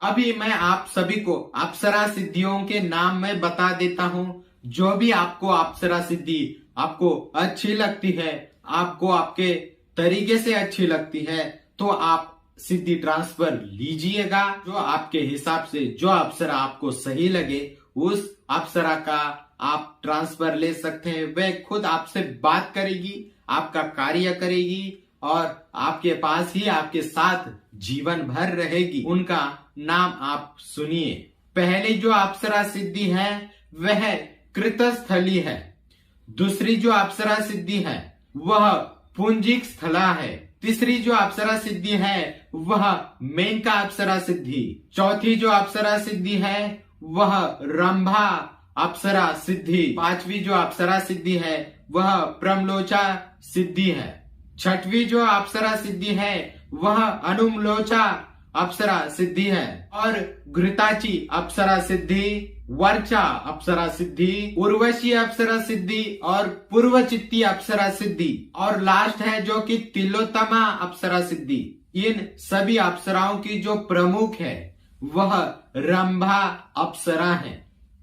अभी मैं आप सभी को अप्सरा सिद्धियों के नाम में बता देता हूँ। जो भी आपको अप्सरा सिद्धि आपको अच्छी लगती है, आपको आपके तरीके से अच्छी लगती है, तो आप सिद्धि ट्रांसफर लीजिएगा। जो आपके हिसाब से जो अप्सरा आपको सही लगे उस अप्सरा का आप ट्रांसफर ले सकते हैं। वह खुद आपसे बात करेगी, आपका कार्य करेगी और आपके पास ही आपके साथ जीवन भर रहेगी। उनका नाम आप सुनिए। पहली जो अप्सरा सिद्धि है वह कृतस्थली है। दूसरी जो अप्सरा सिद्धि है वह पुंजिक स्थला है। तीसरी जो अप्सरा सिद्धि है वह मेनका अप्सरा सिद्धि। चौथी जो अप्सरा सिद्धि है वह रंभा अप्सरा सिद्धि। पांचवी जो अप्सरा सिद्धि है वह प्रमलोचा सिद्धि है। छठवीं जो अप्सरा सिद्धि है वह अनुमलोचा अप्सरा सिद्धि है। और घृताची अप्सरा सिद्धि, वर्चा अप्सरा सिद्धि, उर्वशी अप्सरा सिद्धि और पूर्वचित्ती अप्सरा सिद्धि। और लास्ट है जो कि तिलोत्तमा अप्सरा सिद्धि। इन सभी अप्सराओं की जो प्रमुख है वह रंभा अप्सरा है।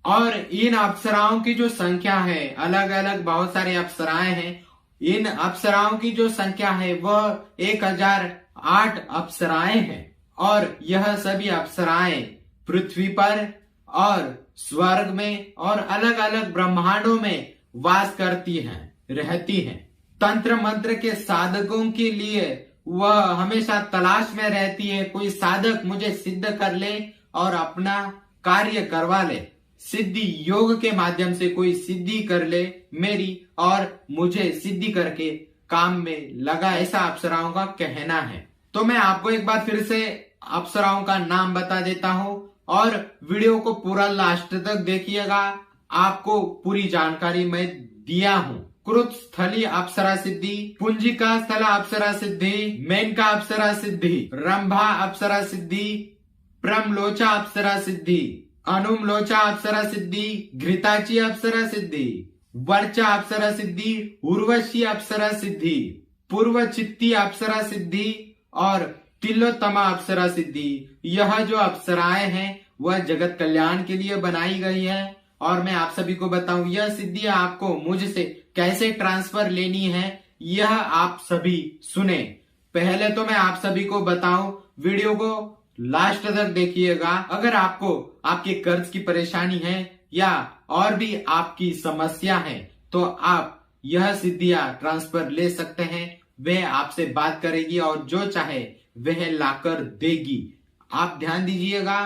और इन अप्सराओं की जो संख्या है, अलग अलग बहुत सारे अप्सराएं हैं, इन अप्सराओं की जो संख्या है वह 1008 अप्सराएं हैं। और यह सभी अप्सराएं पृथ्वी पर और स्वर्ग में और अलग अलग ब्रह्मांडों में वास करती हैं, रहती हैं। तंत्र मंत्र के साधकों के लिए वह हमेशा तलाश में रहती है, कोई साधक मुझे सिद्ध कर ले और अपना कार्य करवा ले, सिद्धि योग के माध्यम से कोई सिद्धि कर ले मेरी और मुझे सिद्धि करके काम में लगा, ऐसा अप्सराओं का कहना है। तो मैं आपको एक बार फिर से अप्सराओं का नाम बता देता हूँ और वीडियो को पूरा लास्ट तक देखिएगा। आपको पूरी जानकारी मैं दिया हूँ। कृत स्थली अप्सरा सिद्धि, पुंजिका स्थला अप्सरा सिद्धि, मेनका अप्सरा सिद्धि, रंभा अप्सरा सिद्धि, प्रमलोचा अप्सरा सिद्धि, अनुमलोचा अप्सरा सिद्धि, घृताची अप्सरा सिद्धि, वर्चा अप्सरा सिद्धि, उर्वशी अप्सरा सिद्धि, पूर्वचित्ती अप्सरा सिद्धि और तिलोत्तमा अप्सरा सिद्धि। यह जो अप्सराएं हैं वह जगत कल्याण के लिए बनाई गई है। और मैं आप सभी को बताऊं, यह सिद्धि आपको मुझसे कैसे ट्रांसफर लेनी है यह आप सभी सुने। पहले तो मैं आप सभी को बताऊं, वीडियो को लास्ट तक देखिएगा। अगर आपको आपके कर्ज की परेशानी है या और भी आपकी समस्या है तो आप यह सिद्धियां ट्रांसफर ले सकते हैं। वह आपसे बात करेगी और जो चाहे वह लाकर देगी। आप ध्यान दीजिएगा।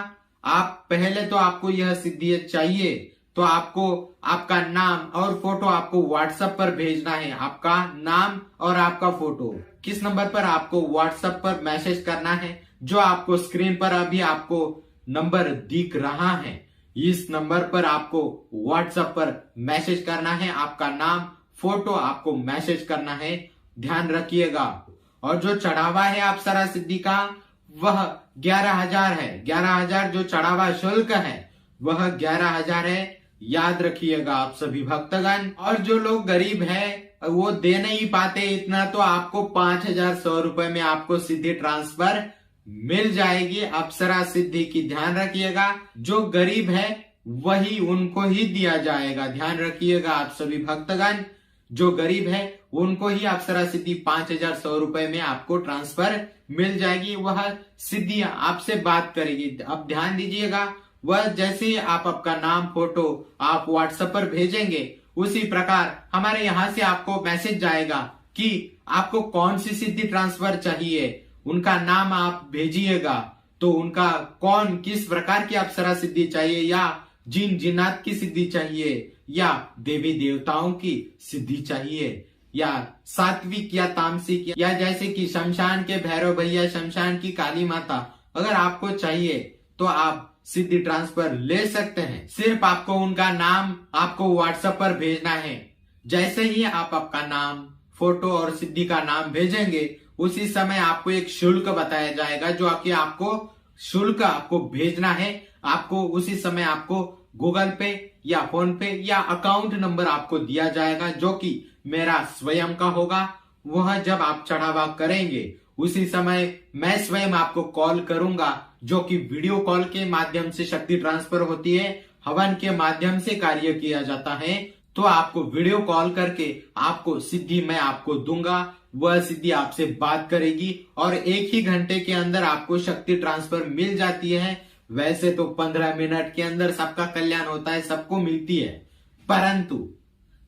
आप पहले तो आपको यह सिद्धियां चाहिए तो आपको आपका नाम और फोटो आपको व्हाट्सएप पर भेजना है। आपका नाम और आपका फोटो किस नंबर पर आपको व्हाट्सएप पर मैसेज करना है, जो आपको स्क्रीन पर अभी आपको नंबर दिख रहा है, इस नंबर पर आपको व्हाट्सएप पर मैसेज करना है। आपका नाम, फोटो आपको मैसेज करना है, ध्यान रखिएगा। और जो चढ़ावा है अप्सरा सिद्धि का वह 11,000 है। 11,000 जो चढ़ावा शुल्क है वह 11,000 है, याद रखिएगा आप सभी भक्तगण। और जो लोग गरीब है वो दे नहीं पाते इतना, तो आपको 5,100 रुपए में आपको सिद्धि ट्रांसफर मिल जाएगी अप्सरा सिद्धि की। ध्यान रखिएगा, जो गरीब है वही उनको ही दिया जाएगा। ध्यान रखिएगा आप सभी भक्तगण, जो गरीब है उनको ही अप्सरा सिद्धि 5,100 रुपए में आपको ट्रांसफर मिल जाएगी। वह सिद्धि आपसे बात करेगी। अब ध्यान दीजिएगा, वह जैसे ही आप आपका नाम, फोटो आप व्हाट्सएप पर भेजेंगे उसी प्रकार हमारे यहाँ से आपको मैसेज जाएगा कि आपको कौन सी सिद्धि ट्रांसफर चाहिए। उनका नाम आप भेजिएगा तो उनका कौन किस प्रकार की अप्सरा सिद्धि चाहिए, या जिन जिन्नात की सिद्धि चाहिए, या देवी देवताओं की सिद्धि चाहिए, या सात्विक या तामसिक, या जैसे कि शमशान के भैरव भैया, शमशान की काली माता, अगर आपको चाहिए तो आप सिद्धि ट्रांसफर ले सकते हैं। सिर्फ आपको उनका नाम आपको व्हाट्सएप पर भेजना है। जैसे ही आप आपका नाम, फोटो और सिद्धि का नाम भेजेंगे उसी समय आपको एक शुल्क बताया जाएगा, जो आपको शुल्क आपको भेजना है। आपको उसी समय आपको गूगल पे या फोन पे या अकाउंट नंबर आपको दिया जाएगा, जो कि मेरा स्वयं का होगा। वह जब आप चढ़ावा करेंगे उसी समय मैं स्वयं आपको कॉल करूंगा, जो कि वीडियो कॉल के माध्यम से शक्ति ट्रांसफर होती है, हवन के माध्यम से कार्य किया जाता है। तो आपको वीडियो कॉल करके आपको सिद्धि मैं आपको दूंगा, वह सिद्धि आपसे बात करेगी और 1 ही घंटे के अंदर आपको शक्ति ट्रांसफर मिल जाती है। वैसे तो 15 मिनट के अंदर सबका कल्याण होता है, सबको मिलती है, परंतु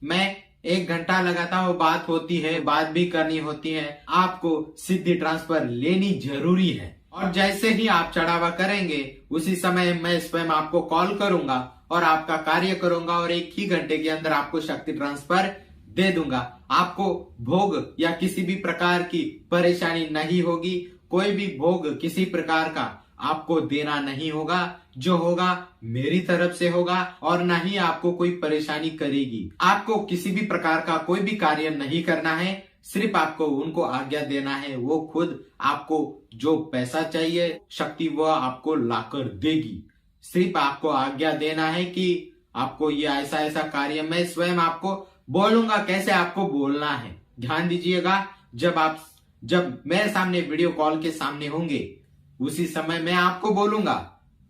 मैं 1 घंटा लगाता हूँ, बात होती है, बात भी करनी होती है, आपको सिद्धि ट्रांसफर लेनी जरूरी है। और जैसे ही आप चढ़ावा करेंगे उसी समय मैं स्वयं आपको कॉल करूंगा और आपका कार्य करूंगा और 1 ही घंटे के अंदर आपको शक्ति ट्रांसफर दे दूंगा। आपको भोग या किसी भी प्रकार की परेशानी नहीं होगी, कोई भी भोग किसी प्रकार का आपको देना नहीं होगा, जो होगा मेरी तरफ से होगा और ना ही आपको कोई परेशानी करेगी। आपको किसी भी प्रकार का कोई भी कार्य नहीं करना है, सिर्फ आपको उनको आज्ञा देना है, वो खुद आपको जो पैसा चाहिए शक्ति वह आपको लाकर देगी। सिर्फ आपको आज्ञा देना है कि आपको ये ऐसा ऐसा कार्य, मैं स्वयं आपको बोलूंगा कैसे आपको बोलना है। ध्यान दीजिएगा, जब मेरे सामने वीडियो कॉल के सामने होंगे उसी समय मैं आपको बोलूंगा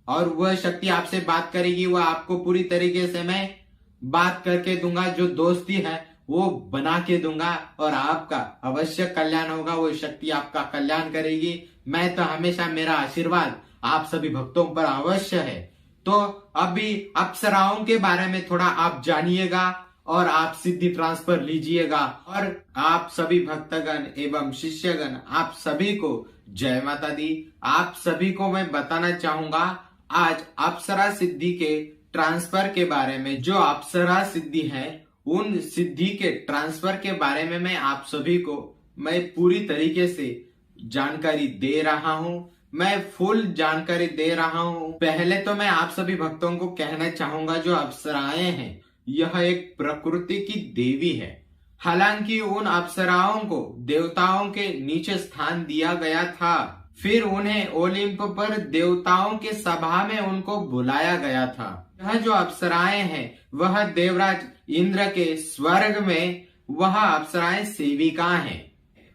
और वह शक्ति आपसे बात करेगी, वह आपको पूरी तरीके से मैं बात करके दूंगा, जो दोस्ती है वो बना के दूंगा और आपका अवश्य कल्याण होगा। वो शक्ति आपका कल्याण करेगी। मैं तो हमेशा, मेरा आशीर्वाद आप सभी भक्तों पर अवश्य है। तो अभी अप्सराओं के बारे में थोड़ा आप जानिएगा और आप सिद्धि ट्रांसफर लीजिएगा। और आप सभी भक्तगण एवं शिष्यगण, आप सभी को जय माता दी। आप सभी को मैं बताना चाहूंगा आज अप्सरा सिद्धि के ट्रांसफर के बारे में। जो अप्सरा सिद्धि है उन सिद्धि के ट्रांसफर के बारे में मैं पूरी तरीके से जानकारी दे रहा हूं। मैं फुल जानकारी दे रहा हूं। पहले तो मैं आप सभी भक्तों को कहना चाहूंगा, जो अप्सराएं हैं यह एक प्रकृति की देवी है। हालांकि उन अप्सराओं को देवताओं के नीचे स्थान दिया गया था, फिर उन्हें ओलिंप पर देवताओं के सभा में उनको बुलाया गया था। यह जो अप्सराएं हैं वह देवराज इंद्र के स्वर्ग में वह अप्सराएं सेविका हैं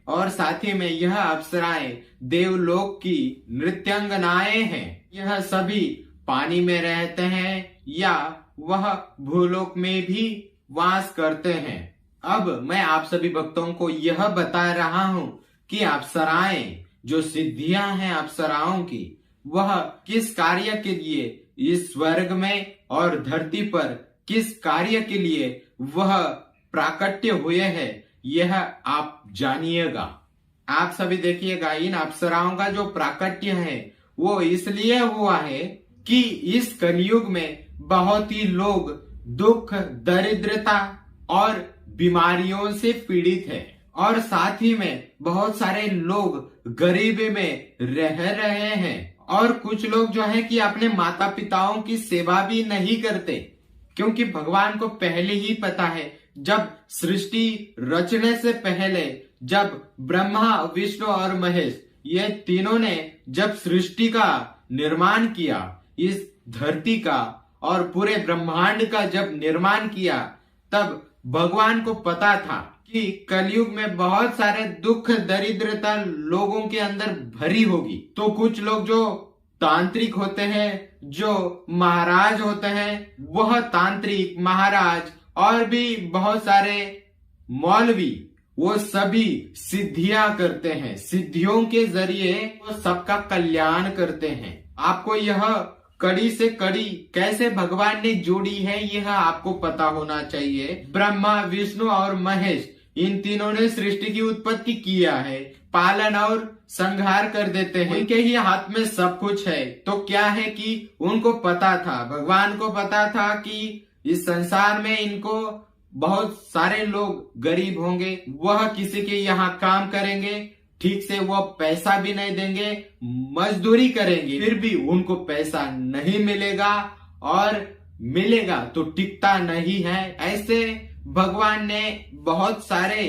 और साथ ही में यह अप्सराएं देवलोक की नृत्यांगनाएं हैं। यह सभी पानी में रहते हैं या वह भूलोक में भी वास करते हैं। अब मैं आप सभी भक्तों को यह बता रहा हूं कि अप्सराएं, जो सिद्धियां हैं अप्सराओं की, वह किस कार्य के लिए इस स्वर्ग में और धरती पर किस कार्य के लिए वह प्राकट्य हुए हैं, यह आप जानिएगा। आप सभी देखिएगा, इन अप्सराओं का जो प्राकट्य है वो इसलिए हुआ है कि इस कलयुग में बहुत ही लोग दुख, दरिद्रता और बीमारियों से पीड़ित है और साथ ही में बहुत सारे लोग गरीबी में रह रहे हैं और कुछ लोग जो है कि अपने माता पिताओं की सेवा भी नहीं करते, क्योंकि भगवान को पहले ही पता है, जब सृष्टि रचने से पहले जब ब्रह्मा, विष्णु और महेश ये तीनों ने जब सृष्टि का निर्माण किया, इस धरती का और पूरे ब्रह्मांड का जब निर्माण किया, तब भगवान को पता था कि कलयुग में बहुत सारे दुख, दरिद्रता लोगों के अंदर भरी होगी। तो कुछ लोग जो तांत्रिक होते हैं, जो महाराज होते हैं, वह तांत्रिक, महाराज और भी बहुत सारे मौलवी, वो सभी सिद्धियां करते हैं। सिद्धियों के जरिए वो सबका कल्याण करते हैं। आपको यह कड़ी से कड़ी कैसे भगवान ने जोड़ी है यह आपको पता होना चाहिए। ब्रह्मा, विष्णु और महेश, इन तीनों ने सृष्टि की उत्पत्ति किया है, पालन और संहार कर देते हैं। उनके ही हाथ में सब कुछ है। तो क्या है कि उनको पता था, भगवान को पता था कि इस संसार में इनको बहुत सारे लोग गरीब होंगे, वह किसी के यहाँ काम करेंगे, ठीक से वो पैसा भी नहीं देंगे, मजदूरी करेंगे, फिर भी उनको पैसा नहीं मिलेगा और मिलेगा तो टिकता नहीं है। ऐसे भगवान ने बहुत सारे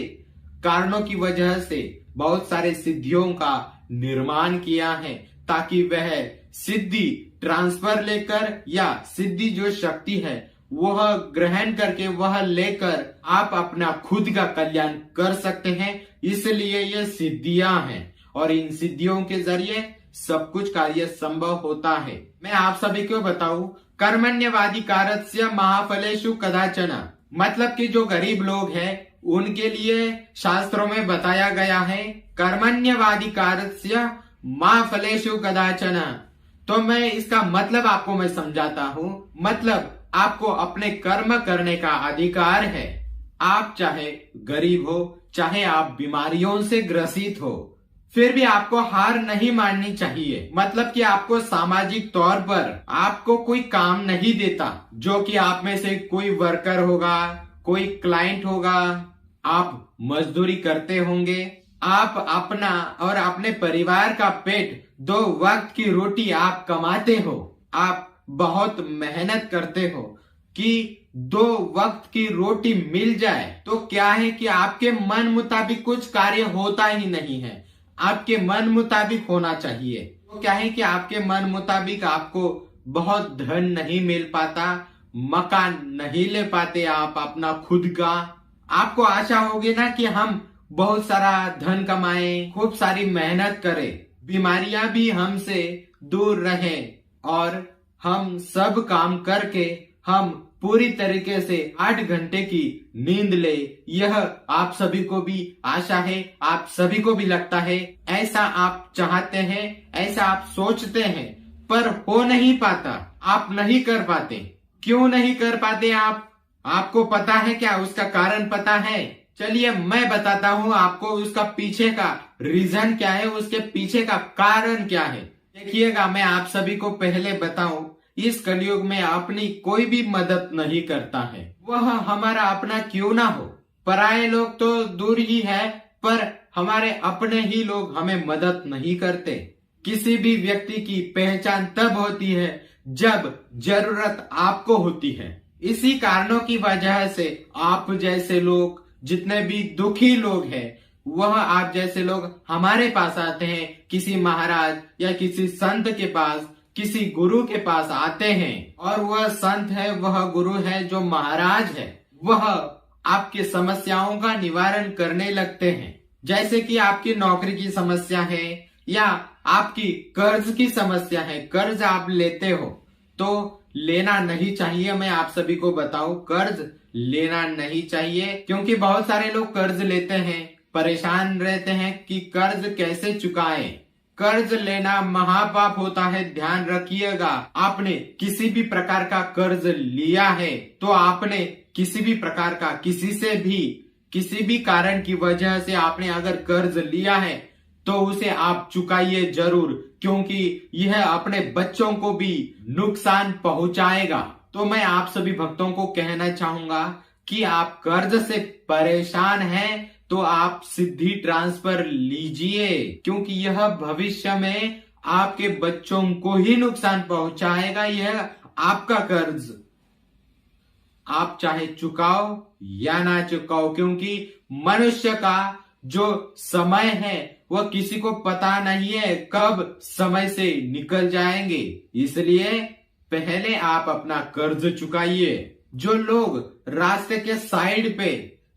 कारणों की वजह से बहुत सारे सिद्धियों का निर्माण किया है, ताकि वह सिद्धि ट्रांसफर लेकर या सिद्धि जो शक्ति है वह ग्रहण करके वह लेकर आप अपना खुद का कल्याण कर सकते हैं। इसलिए ये सिद्धियां हैं और इन सिद्धियों के जरिए सब कुछ कार्य संभव होता है। मैं आप सभी को बताऊं, कर्मण्यवाधिकारस्य महाफलेषु कदाचन, मतलब कि जो गरीब लोग हैं उनके लिए शास्त्रों में बताया गया है कर्मण्यवाधिकारस्य महाफलेषु कदाचन। तो मैं इसका मतलब आपको मैं समझाता हूँ। मतलब आपको अपने कर्म करने का अधिकार है। आप चाहे गरीब हो, चाहे आप बीमारियों से ग्रसित हो, फिर भी आपको हार नहीं माननी चाहिए। मतलब कि आपको सामाजिक तौर पर आपको कोई काम नहीं देता, जो कि आप में से कोई वर्कर होगा, कोई क्लाइंट होगा, आप मजदूरी करते होंगे, आप अपना और अपने परिवार का पेट, 2 वक्त की रोटी आप कमाते हो, आप बहुत मेहनत करते हो कि 2 वक्त की रोटी मिल जाए। तो क्या है कि आपके मन मुताबिक कुछ कार्य होता ही नहीं है, आपके मन मुताबिक होना चाहिए। तो क्या है कि आपके मन मुताबिक आपको बहुत धन नहीं मिल पाता, मकान नहीं ले पाते आप अपना खुद का। आपको आशा होगी ना कि हम बहुत सारा धन कमाएं, खूब सारी मेहनत करें, बीमारियां भी हमसे दूर रहें और हम सब काम करके हम पूरी तरीके से 8 घंटे की नींद ले। यह आप सभी को भी आशा है, आप सभी को भी लगता है, ऐसा आप चाहते हैं, ऐसा आप सोचते हैं, पर हो नहीं पाता। आप नहीं कर पाते। क्यों नहीं कर पाते आप? आपको पता है क्या? उसका कारण पता है? चलिए मैं बताता हूँ आपको उसका पीछे का रीजन क्या है, उसके पीछे का कारण क्या है। देखिएगा, मैं आप सभी को पहले बताऊं, इस कलयुग में अपनी कोई भी मदद नहीं करता है, वह हमारा अपना क्यों ना हो। पराये लोग तो दूर ही है, पर हमारे अपने ही लोग हमें मदद नहीं करते। किसी भी व्यक्ति की पहचान तब होती है जब जरूरत आपको होती है। इसी कारणों की वजह से आप जैसे लोग, जितने भी दुखी लोग हैं, वह आप जैसे लोग हमारे पास आते हैं, किसी महाराज या किसी संत के पास, किसी गुरु के पास आते हैं। और वह संत है, वह गुरु है, जो महाराज है, वह आपकी समस्याओं का निवारण करने लगते हैं। जैसे कि आपकी नौकरी की समस्या है या आपकी कर्ज की समस्या है, कर्ज आप लेते हो तो लेना नहीं चाहिए। मैं आप सभी को बताऊं, कर्ज लेना नहीं चाहिए, क्योंकि बहुत सारे लोग कर्ज लेते हैं, परेशान रहते हैं कि कर्ज कैसे चुकाएं। कर्ज लेना महापाप होता है, ध्यान रखिएगा। आपने किसी भी प्रकार का कर्ज लिया है तो आपने किसी भी प्रकार का, किसी से भी, किसी भी कारण की वजह से आपने अगर कर्ज लिया है तो उसे आप चुकाइए जरूर, क्योंकि यह अपने बच्चों को भी नुकसान पहुंचाएगा। तो मैं आप सभी भक्तों को कहना चाहूंगा कि आप कर्ज से परेशान हैं तो आप सिद्धि ट्रांसफर लीजिए, क्योंकि यह भविष्य में आपके बच्चों को ही नुकसान पहुंचाएगा। यह आपका कर्ज आप चाहे चुकाओ या ना चुकाओ, क्योंकि मनुष्य का जो समय है वह किसी को पता नहीं है कब समय से निकल जाएंगे। इसलिए पहले आप अपना कर्ज चुकाइए। जो लोग रास्ते के साइड पे,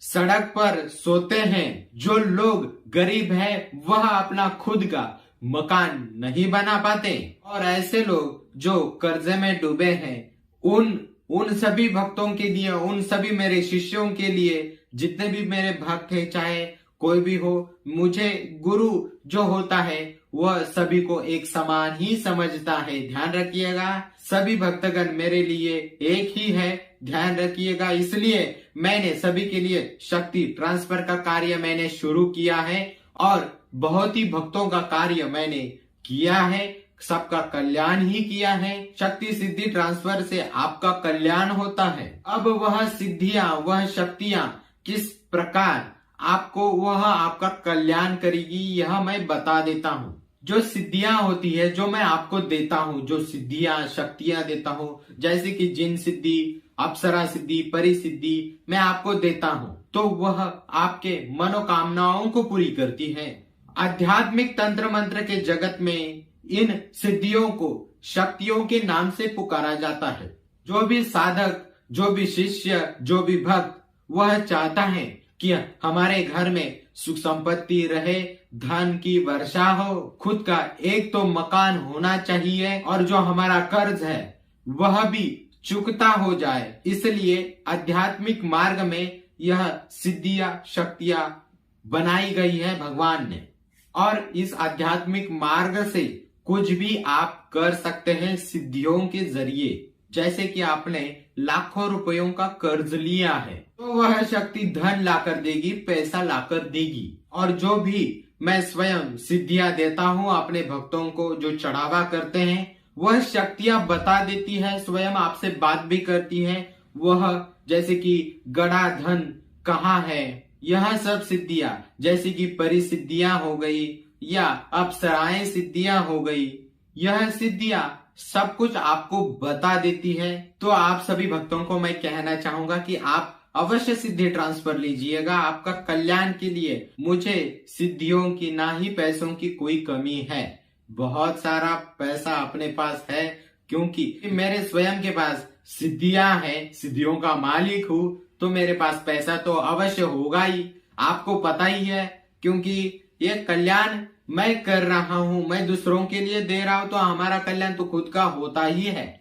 सड़क पर सोते हैं, जो लोग गरीब हैं, वह अपना खुद का मकान नहीं बना पाते, और ऐसे लोग जो कर्जे में डूबे हैं, उन सभी भक्तों के लिए, उन सभी मेरे शिष्यों के लिए, जितने भी मेरे भक्त हैं, चाहे कोई भी हो, मुझे गुरु जो होता है वह सभी को एक समान ही समझता है। ध्यान रखिएगा, सभी भक्तगण मेरे लिए एक ही है, ध्यान रखिएगा। इसलिए मैंने सभी के लिए शक्ति ट्रांसफर का कार्य मैंने शुरू किया है और बहुत ही भक्तों का कार्य मैंने किया है, सबका कल्याण ही किया है। शक्ति सिद्धि ट्रांसफर से आपका कल्याण होता है। अब वह सिद्धियां, वह शक्तियां किस प्रकार आपको वह आपका कल्याण करेगी, यह मैं बता देता हूँ। जो सिद्धियां होती है, जो मैं आपको देता हूँ, जो सिद्धियां, शक्तियां देता हूँ, जैसे कि जिन सिद्धि, अप्सरा सिद्धि, परि सिद्धि मैं आपको देता हूँ, तो वह आपके मनोकामनाओं को पूरी करती है। आध्यात्मिक तंत्र मंत्र के जगत में इन सिद्धियों को शक्तियों के नाम से पुकारा जाता है। जो भी साधक, जो भी शिष्य, जो भी भक्त, वह चाहता है कि हमारे घर में सुख संपत्ति रहे, धन की वर्षा हो, खुद का एक तो मकान होना चाहिए और जो हमारा कर्ज है वह भी चुकता हो जाए। इसलिए आध्यात्मिक मार्ग में यह सिद्धियां शक्तियां बनाई गई है भगवान ने, और इस आध्यात्मिक मार्ग से कुछ भी आप कर सकते हैं सिद्धियों के जरिए। जैसे कि आपने लाखों रुपयों का कर्ज लिया है तो वह शक्ति धन लाकर देगी, पैसा लाकर देगी। और जो भी मैं स्वयं सिद्धियां देता हूं अपने भक्तों को जो चढ़ावा करते हैं, वह शक्तियां बता देती है, स्वयं आपसे बात भी करती है। वह जैसे कि गड़ा धन कहाँ है, यह सब सिद्धियां जैसे कि परिसिद्धियां हो गई या अप्सराएं सिद्धियां हो गई, यह सिद्धियां सब कुछ आपको बता देती है। तो आप सभी भक्तों को मैं कहना चाहूंगा कि आप अवश्य सिद्धि ट्रांसफर लीजिएगा आपका कल्याण के लिए। मुझे सिद्धियों की ना ही पैसों की कोई कमी है, बहुत सारा पैसा अपने पास है, क्योंकि मेरे स्वयं के पास सिद्धियां हैं, सिद्धियों का मालिक हूं, तो मेरे पास पैसा तो अवश्य होगा ही। आपको पता ही है, क्योंकि ये कल्याण मैं कर रहा हूं, मैं दूसरों के लिए दे रहा हूं, तो हमारा कल्याण तो खुद का होता ही है,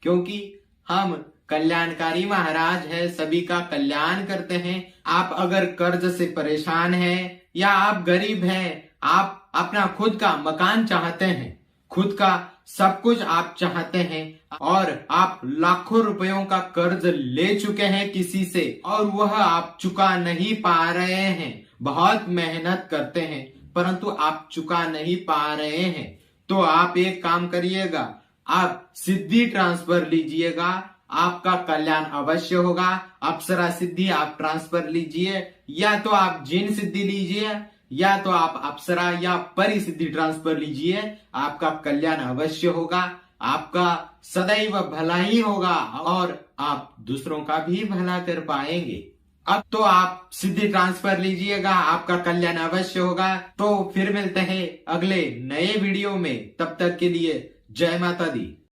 क्योंकि हम कल्याणकारी महाराज है, सभी का कल्याण करते हैं। आप अगर कर्ज से परेशान हैं या आप गरीब हैं, आप अपना खुद का मकान चाहते हैं, खुद का सब कुछ आप चाहते हैं, और आप लाखों रुपयों का कर्ज ले चुके हैं किसी से और वह आप चुका नहीं पा रहे हैं, बहुत मेहनत करते हैं परंतु आप चुका नहीं पा रहे हैं, तो आप एक काम करिएगा, आप सिद्धि ट्रांसफर लीजिएगा, आपका कल्याण अवश्य होगा। अप्सरा सिद्धि आप ट्रांसफर लीजिए, या तो आप जिन सिद्धि लीजिए, या तो आप अप्सरा या परिसिद्धि ट्रांसफर लीजिए, आपका कल्याण अवश्य होगा, आपका सदैव भला ही होगा और आप दूसरों का भी भला कर पाएंगे। अब तो आप सिद्धि ट्रांसफर लीजिएगा, आपका कल्याण अवश्य होगा। तो फिर मिलते हैं अगले नए वीडियो में, तब तक के लिए जय माता दी।